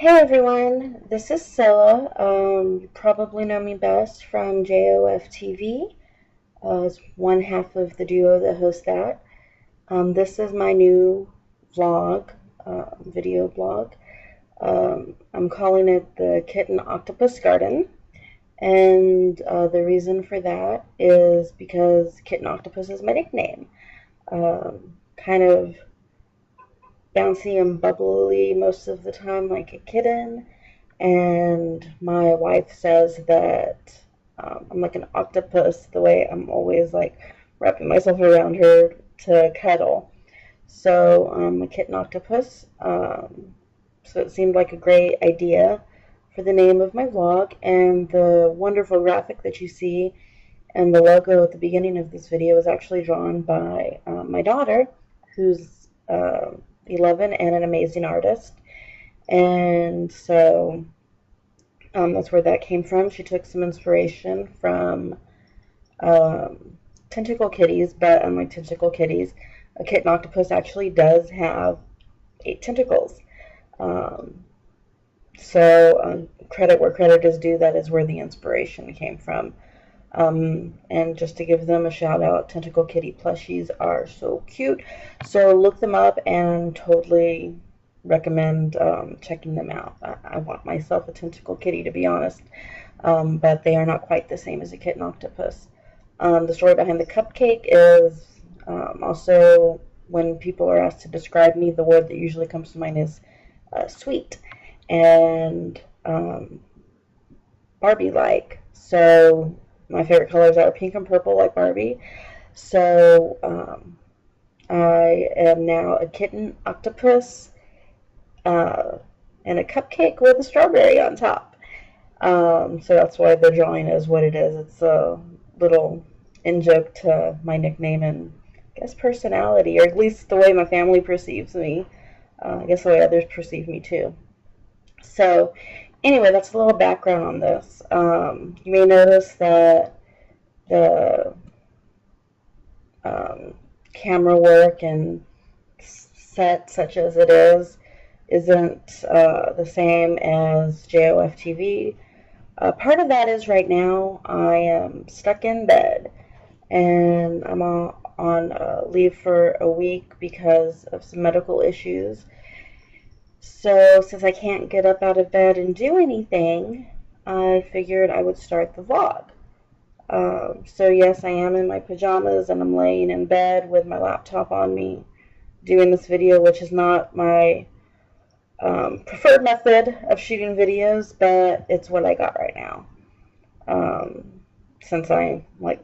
Hey everyone, this is Cilla. You probably know me best from JoF TV. It's one half of the duo that hosts that. This is my new vlog, video blog. I'm calling it the Kitten Octopus Garden, and the reason for that is because Kitten Octopus is my nickname. Kind of bouncy and bubbly most of the time, like a kitten. And my wife says that I'm like an octopus, the way I'm always like wrapping myself around her to cuddle. So I'm a kitten octopus. So it seemed like a great idea for the name of my vlog, and the wonderful graphic that you see and the logo at the beginning of this video is actually drawn by my daughter, who's 11 and an amazing artist. And so that's where that came from. She took some inspiration from tentacle kitties, but unlike tentacle kitties, a kitten octopus actually does have 8 tentacles. So credit where credit is due, that is where the inspiration came from. And just to give them a shout out, tentacle kitty plushies are so cute. So look them up and totally recommend checking them out. I want myself a tentacle kitty, to be honest, but they are not quite the same as a kitten octopus. The story behind the cupcake is also, when people are asked to describe me, the word that usually comes to mind is sweet and Barbie-like. So my favorite colors are pink and purple, like Barbie. So I am now a kitten octopus and a cupcake with a strawberry on top. So that's why the drawing is what it is. It's a little in-joke to my nickname and I guess personality, or at least the way my family perceives me. I guess the way others perceive me too. So anyway, that's a little background on this. You may notice that the camera work and set, such as it is, isn't the same as JoF TV. Part of that is right now I am stuck in bed, and I'm on leave for a week because of some medical issues. So since I can't get up out of bed and do anything, I figured I would start the vlog. So yes, I am in my pajamas and I'm laying in bed with my laptop on me doing this video, which is not my preferred method of shooting videos, but it's what I got right now. Since I'm like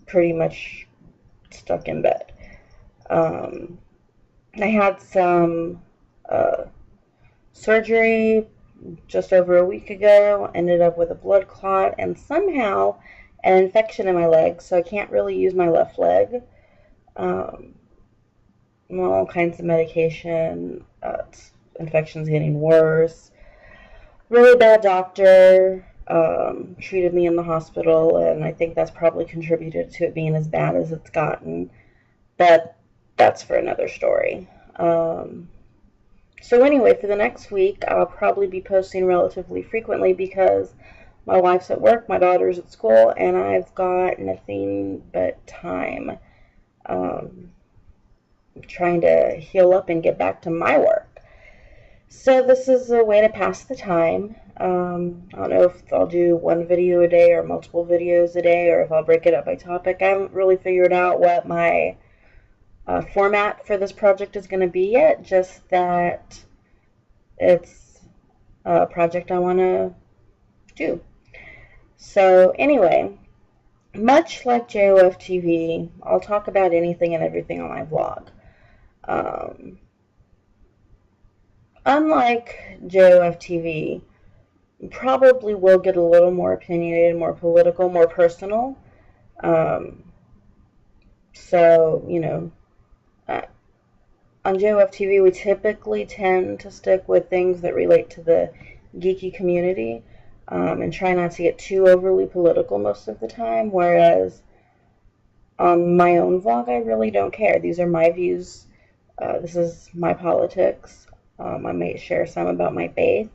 pretty much stuck in bed. I had some surgery just over a week ago, ended up with a blood clot and somehow an infection in my leg, so I can't really use my left leg. All kinds of medication, infection's getting worse. Really bad doctor, treated me in the hospital, and I think that's probably contributed to it being as bad as it's gotten, but that's for another story. So anyway, for the next week, I'll probably be posting relatively frequently because my wife's at work, my daughter's at school, and I've got nothing but time. I'm trying to heal up and get back to my work. So this is a way to pass the time. I don't know if I'll do one video a day or multiple videos a day, or if I'll break it up by topic. I haven't really figured out what my format for this project is going to be yet, just that it's a project I want to do. So anyway, much like JoF TV, I'll talk about anything and everything on my vlog. Unlike JoF TV, probably will get a little more opinionated, more political, more personal. So, you know, on JoF TV, we typically tend to stick with things that relate to the geeky community, and try not to get too overly political most of the time, whereas on my own vlog, I really don't care. These are my views. This is my politics. I may share some about my faith.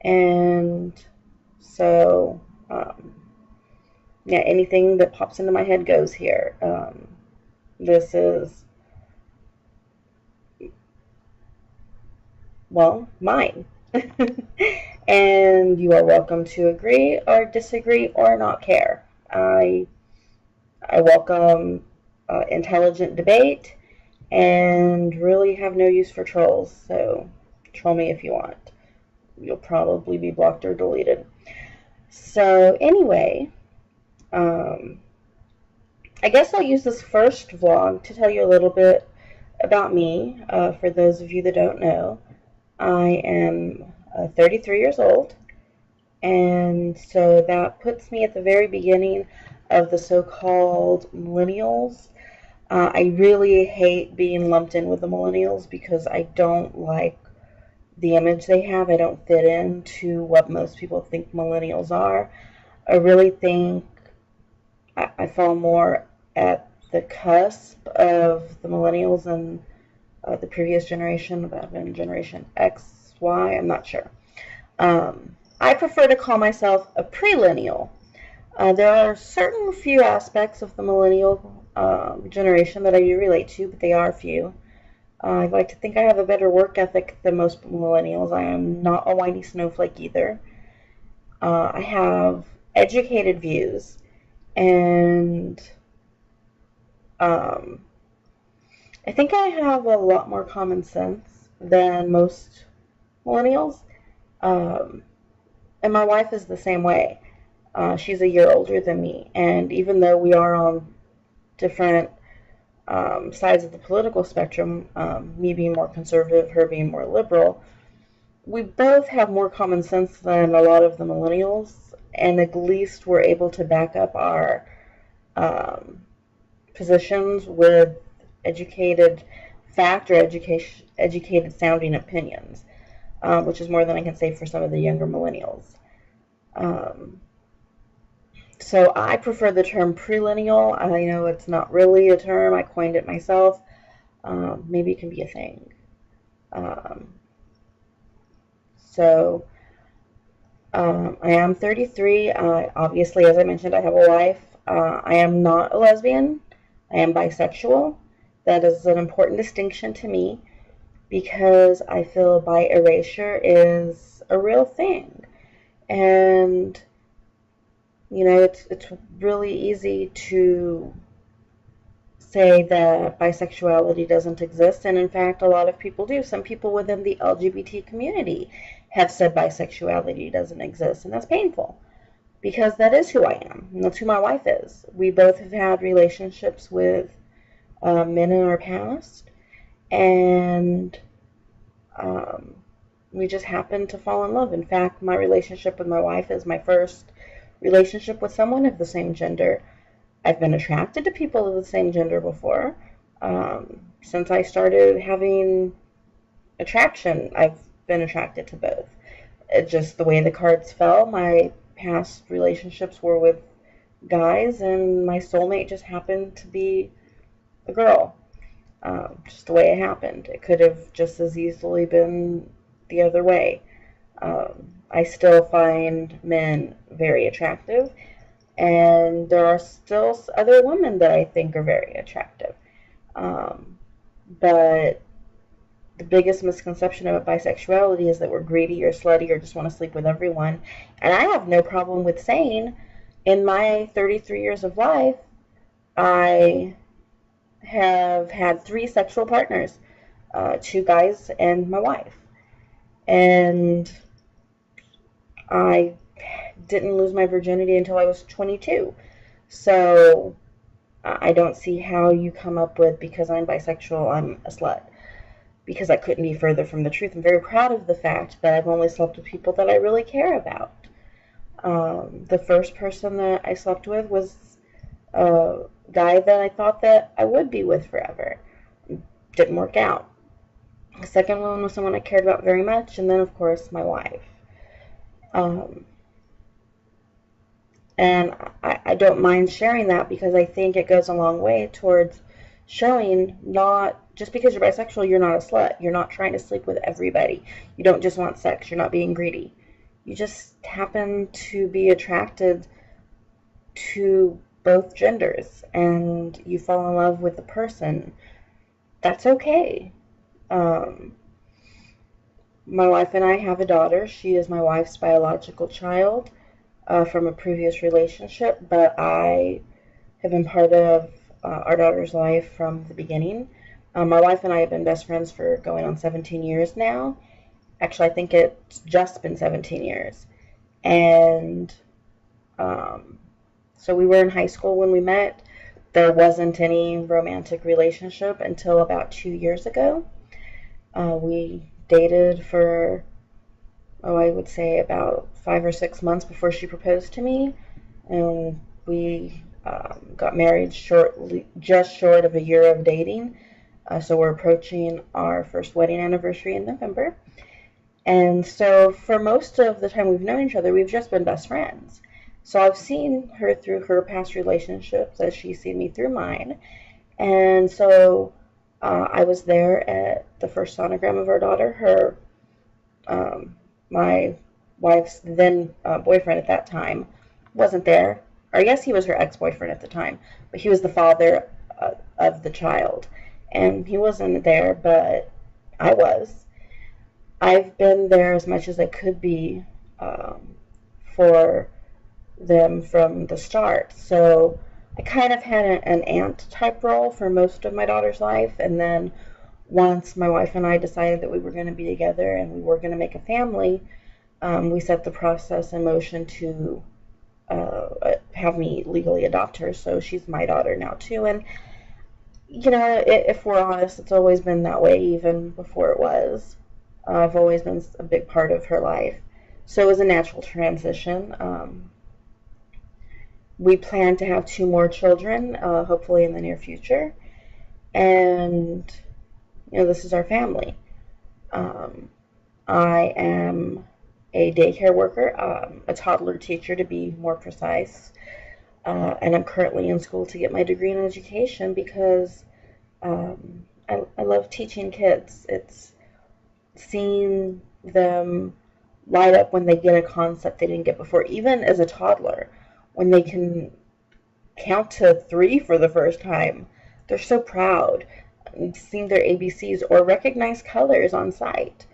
And so, yeah, anything that pops into my head goes here. This is, well, mine. And you are welcome to agree or disagree or not care. I welcome intelligent debate and really have no use for trolls, so troll me if you want. You'll probably be blocked or deleted. So anyway, I guess I'll use this first vlog to tell you a little bit about me. For those of you that don't know, I am 33 years old, and so that puts me at the very beginning of the so-called millennials. I really hate being lumped in with the millennials because I don't like the image they have. I don't fit into what most people think millennials are. I really think I fall more at the cusp of the millennials and the previous generation, about Generation X, Y, I'm not sure. I prefer to call myself a pre-millennial. There are certain few aspects of the millennial generation that I do relate to, but they are few. I like to think I have a better work ethic than most millennials. I am not a whiny snowflake either. I have educated views, and I think I have a lot more common sense than most millennials. And my wife is the same way. She's a year older than me, and even though we are on different sides of the political spectrum, me being more conservative, her being more liberal, we both have more common sense than a lot of the millennials, and at least we're able to back up our positions with educated fact or educated sounding opinions, which is more than I can say for some of the younger millennials. So I prefer the term pre-millennial. I know it's not really a term. I coined it myself. Maybe it can be a thing. I am 33. Obviously, as I mentioned, I have a wife. I am not a lesbian. I am bisexual. That is an important distinction to me because I feel bi erasure is a real thing. And you know, it's really easy to say that bisexuality doesn't exist, and in fact, a lot of people do. Some people within the LGBT community have said bisexuality doesn't exist, and that's painful because that is who I am, and that's who my wife is. We both have had relationships with men in our past, and we just happened to fall in love. In fact, my relationship with my wife is my first relationship with someone of the same gender. I've been attracted to people of the same gender before. Since I started having attraction, I've been attracted to both. It's just the way the cards fell. My past relationships were with guys, and my soulmate just happened to be a girl. Just the way it happened. It could have just as easily been the other way. I still find men very attractive, and there are still other women that I think are very attractive. But the biggest misconception about bisexuality is that we're greedy or slutty or just want to sleep with everyone. And I have no problem with saying, in my 33 years of life, I have had 3 sexual partners, 2 guys and my wife. And I didn't lose my virginity until I was 22. So I don't see how you come up with, because I'm bisexual, I'm a slut. Because I couldn't be further from the truth. I'm very proud of the fact that I've only slept with people that I really care about. The first person that I slept with was a guy that I thought that I would be with forever. Didn't work out. The second one was someone I cared about very much, and then, of course, my wife. And I don't mind sharing that because I think it goes a long way towards showing, not just because you're bisexual, you're not a slut. You're not trying to sleep with everybody. You don't just want sex. You're not being greedy. you just happen to be attracted to both genders and you fall in love with the person. That's okay. Um, my wife and I have a daughter. She is my wife's biological child from a previous relationship, but I have been part of our daughter's life from the beginning. My wife and I have been best friends for going on 17 years now. Actually, I think it's just been 17 years. And so we were in high school when we met. There wasn't any romantic relationship until about 2 years ago. We dated for, I would say about 5 or 6 months before she proposed to me. And we got married just short of a year of dating. So we're approaching our first wedding anniversary in November. And so for most of the time we've known each other, we've just been best friends. So I've seen her through her past relationships as she's seen me through mine. And so I was there at the first sonogram of our daughter. My wife's then boyfriend at that time wasn't there. Or I guess he was her ex-boyfriend at the time, but he was the father of the child. And he wasn't there, but I was. I've been there as much as I could be for them from the start. So I kind of had an aunt type role for most of my daughter's life. And then once my wife and I decided that we were going to be together and we were going to make a family, we set the process in motion to have me legally adopt her. So she's my daughter now too. And you know, if we're honest, it's always been that way even before it was. I've always been a big part of her life. So it was a natural transition. We plan to have 2 more children, hopefully in the near future. And, you know, this is our family. I am a daycare worker, a toddler teacher to be more precise. And I'm currently in school to get my degree in education because I love teaching kids. It's seeing them light up when they get a concept they didn't get before, even as a toddler, when they can count to 3 for the first time. They're so proud. Seeing their ABCs or recognize colors on sight.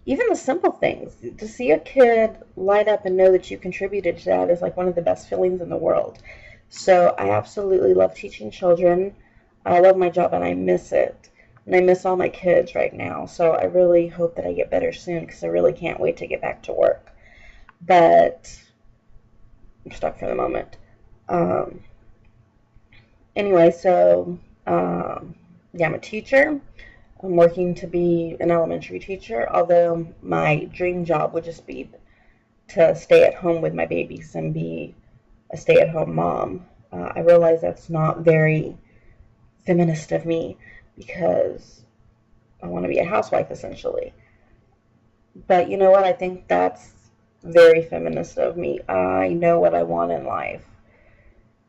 Even the simple things. To see a kid light up and know that you contributed to that is like one of the best feelings in the world. So I absolutely love teaching children. I love my job and I miss it. And I miss all my kids right now. So I really hope that I get better soon because I really can't wait to get back to work. But I'm stuck for the moment. Anyway, so yeah, I'm a teacher. I'm working to be an elementary teacher, although my dream job would just be to stay at home with my babies and be a stay-at-home mom. I realize that's not very feminist of me because I want to be a housewife essentially. But you know what? I think that's very feminist of me. I know what I want in life.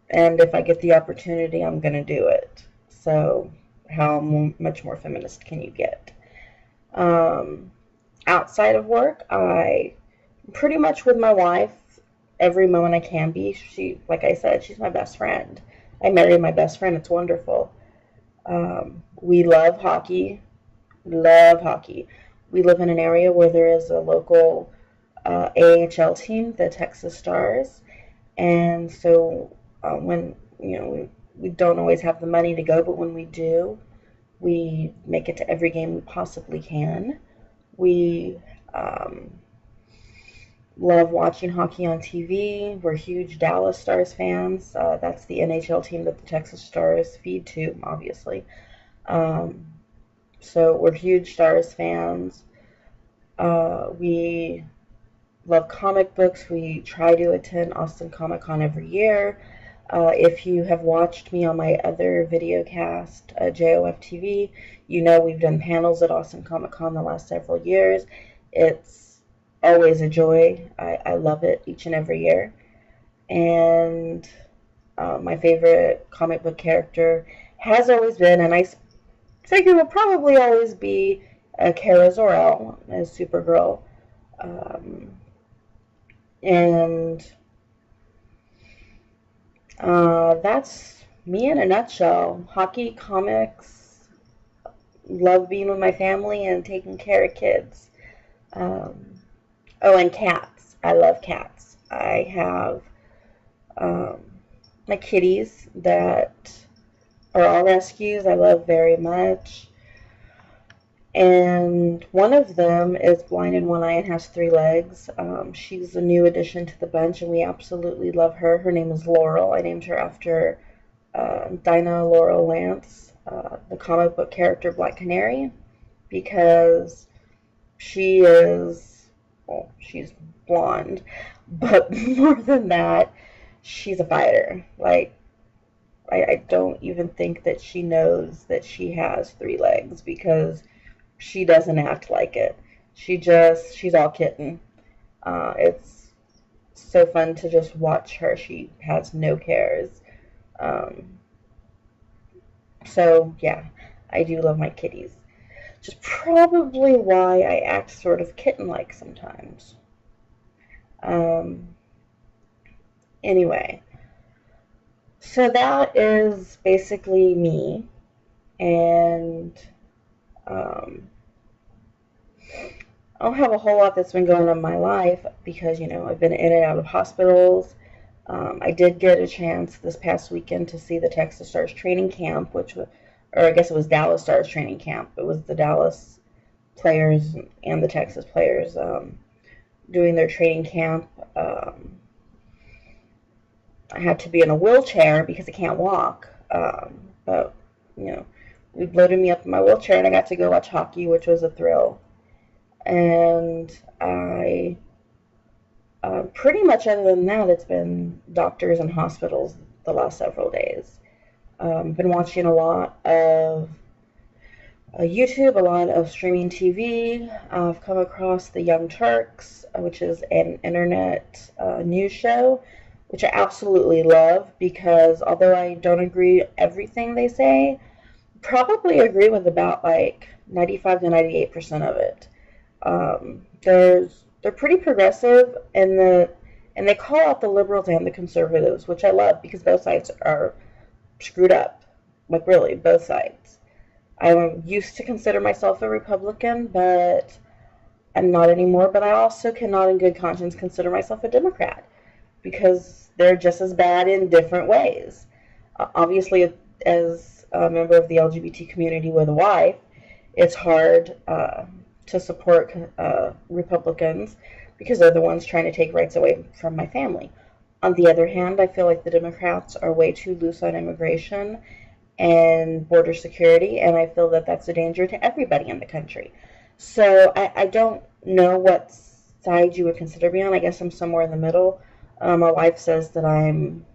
And if I get the opportunity, I'm going to do it. So how much more feminist can you get? Outside of work, I pretty much with my wife every moment I can be. She, like I said, she's my best friend. I married my best friend. It's wonderful. We love hockey. Love hockey. We live in an area where there is a local AHL team, the Texas Stars. And so when, you know, we don't always have the money to go, but when we do, we make it to every game we possibly can. We love watching hockey on TV. We're huge Dallas Stars fans. That's the NHL team that the Texas Stars feed to, obviously. So we're huge Stars fans. We love comic books. We try to attend Austin Comic Con every year. If you have watched me on my other video cast, JoF TV, you know we've done panels at Austin Comic Con the last several years. It's always a joy. I love it each and every year. And my favorite comic book character has always been, and I figure will probably always be, Kara Zor-El as Supergirl. And that's me in a nutshell. Hockey, comics, love being with my family and taking care of kids. Um, oh, and cats. I love cats. I have um, my kitties that are all rescues. I love very much. And one of them is blind in one eye and has three legs. She's a new addition to the bunch, and we absolutely love her. Her name is Laurel. I named her after Dinah Laurel Lance, the comic book character Black Canary, because she is, well, she's blonde, but more than that, she's a fighter. Like, I don't even think that she knows that she has three legs because she doesn't act like it. She's all kitten. It's so fun to just watch her. She has no cares. Um, so, yeah, I do love my kitties. Which is probably why I act sort of kitten-like sometimes. Um, anyway, so that is basically me. And um, I don't have a whole lot that's been going on in my life because, I've been in and out of hospitals. I did get a chance this past weekend to see the Texas Stars training camp, or I guess it was Dallas Stars training camp. It was the Dallas players and the Texas players doing their training camp. I had to be in a wheelchair because I can't walk. But, we loaded me up in my wheelchair and I got to go watch hockey, which was a thrill. And I, pretty much other than that, it's been doctors and hospitals the last several days. Been watching a lot of YouTube, a lot of streaming TV. I've come across the Young Turks, which is an internet news show, which I absolutely love because although I don't agree with everything they say, probably agree with about like 95 to 98% of it. They're pretty progressive and they call out the liberals and the conservatives, which I love because both sides are screwed up. Like really, both sides. I used to consider myself a Republican, but I'm not anymore. But I also cannot in good conscience consider myself a Democrat because they're just as bad in different ways. Obviously, as a member of the LGBT community with a wife, it's hard to support Republicans because they're the ones trying to take rights away from my family. On the other hand, I feel like the Democrats are way too loose on immigration and border security, and I feel that that's a danger to everybody in the country. So I don't know what side you would consider me on. I guess I'm somewhere in the middle. My wife says that I'm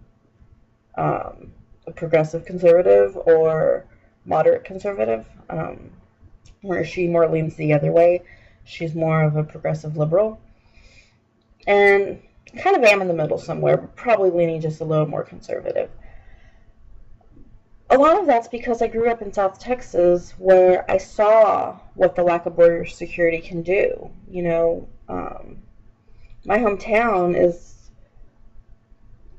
a progressive conservative or moderate conservative, where she more leans the other way. She's more of a progressive liberal. And kind of am in the middle somewhere, probably leaning just a little more conservative. A lot of that's because I grew up in South Texas where I saw what the lack of border security can do. My hometown is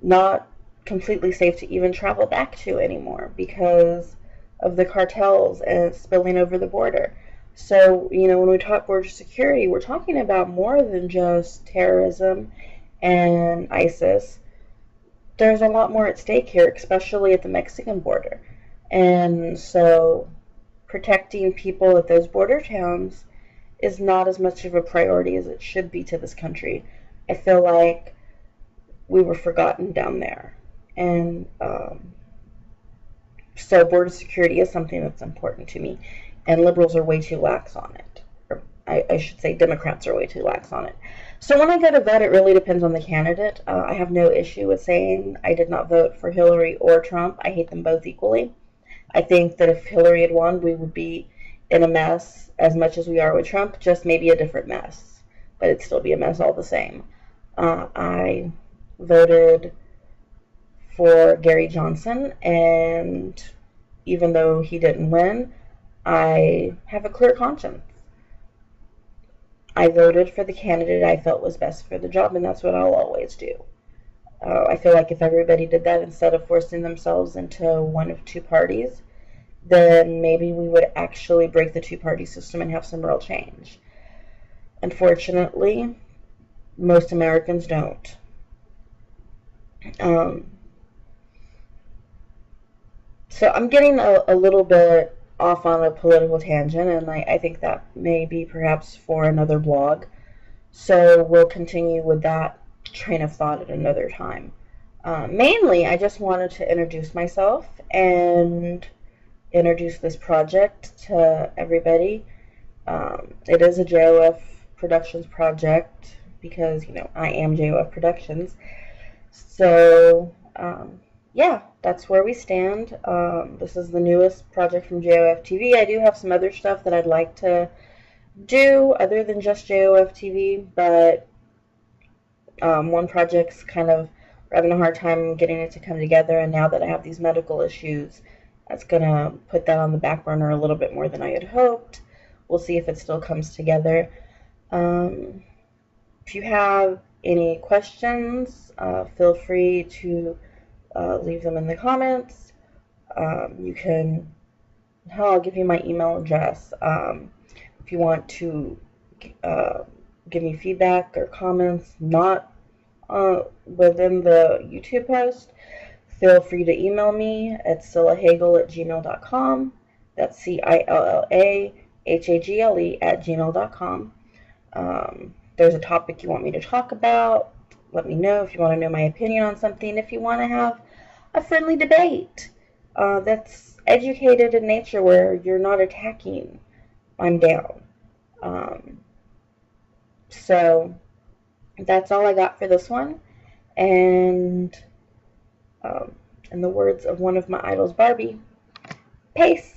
not completely safe to even travel back to anymore because of the cartels and spilling over the border. So, when we talk border security, we're talking about more than just terrorism and ISIS. There's a lot more at stake here, especially at the Mexican border. And so protecting people at those border towns is not as much of a priority as it should be to this country. I feel like we were forgotten down there. And so border security is something that's important to me. And liberals are way too lax on it. Or I should say Democrats are way too lax on it. So when I go to vote, it really depends on the candidate. I have no issue with saying I did not vote for Hillary or Trump. I hate them both equally. I think that if Hillary had won, we would be in a mess as much as we are with Trump, just maybe a different mess. But it'd still be a mess all the same. I voted for Gary Johnson, and even though he didn't win, I have a clear conscience. I voted for the candidate I felt was best for the job, and that's what I'll always do. I feel like if everybody did that instead of forcing themselves into one of two parties, then maybe we would actually break the two-party system and have some real change. Unfortunately, most Americans don't. So I'm getting a little bit off on a political tangent, and I think that may be perhaps for another blog. So we'll continue with that train of thought at another time. Mainly, I just wanted to introduce myself and introduce this project to everybody. It is a JoF Productions project because, I am JoF Productions. So, yeah, that's where we stand. This is the newest project from JoF TV. I do have some other stuff that I'd like to do other than just JoF TV, but one project's kind of having a hard time getting it to come together, and now that I have these medical issues, that's going to put that on the back burner a little bit more than I had hoped. We'll see if it still comes together. If you have any questions, feel free to leave them in the comments. You can, I'll give you my email address. If you want to give me feedback or comments, not within the YouTube post, feel free to email me at cillahagel@gmail.com. That's CILLAHAGLE@gmail.com. There's a topic you want me to talk about, let me know. If you want to know my opinion on something, if you want to have a friendly debate that's educated in nature where you're not attacking, I'm down. So that's all I got for this one. And in the words of one of my idols, Barbie, peace.